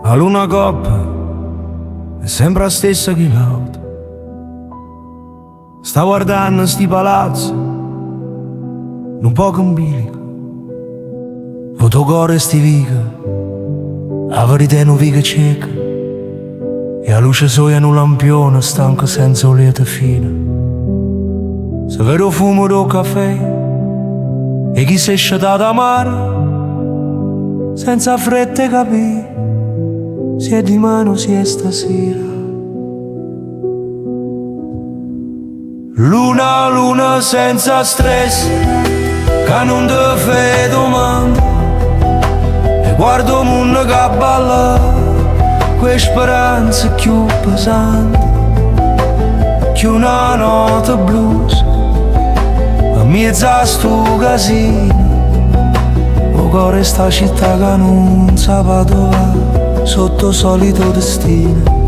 La luna coppa è sempre la stessa che l'altra. Sta guardando sti palazzi, un po' in bilico. Fotocore sti viga, la verità è una viga cieca. E la luce soia in un lampione stanca senza un lieto fine. Se vedo fumo del caffè e chi si è sciatato mare, senza fretta capire si è di mano si è stasera. Luna, luna senza stress, che non te fai domande, e guardo il mondo che balla, con speranze più pesanti, che una nota blues, a mezzo a sto casino, o cuore sta città che non sa dove sotto solito destino.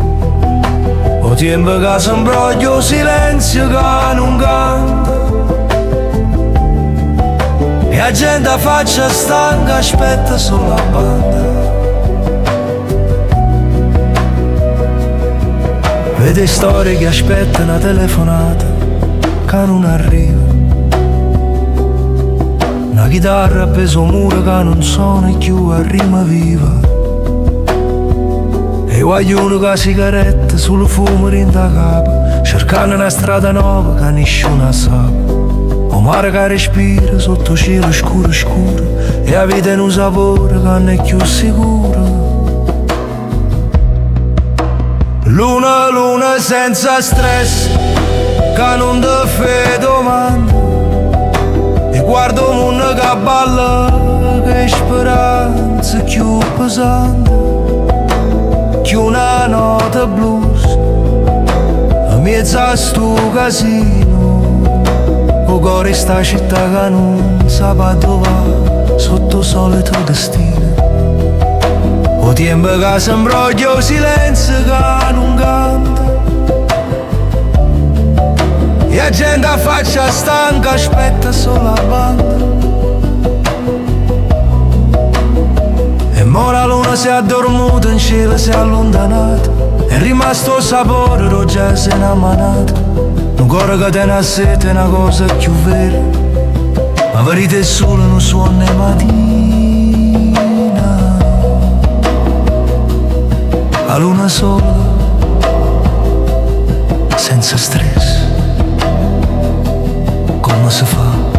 O tempo che si imbroglia il silenzio che non canta, e la gente a faccia stanca aspetta solo la banda. Vede storie che aspettano una telefonata che non arriva, una chitarra appeso al muro che non suona più a rima viva, e guaglione con la sigaretta sul fumo in da capo, cercando una strada nuova che nessuno sa. O mare che respira sotto cielo scuro scuro, e la vita in un sapore che non è più sicuro. Luna, luna senza stress, che non te fai domande, e guardo il mondo che balla, che speranza più pesante, che una nota blues, a mezzo a sto casino, o cuore sta città che non sa dove, sotto solito destino. O tempo che si imbroglia il silenzio che non canta, e la gente a faccia stanca aspetta solo la banda. E mo la luna si è addormuta, in cielo si è allontanata, è rimasto il sapore, lo già si è innamorato. Un cuore che tiene a sete è una cosa più vera, ma verità è solo non suona le mattina. La luna sola, senza stress, come si fa?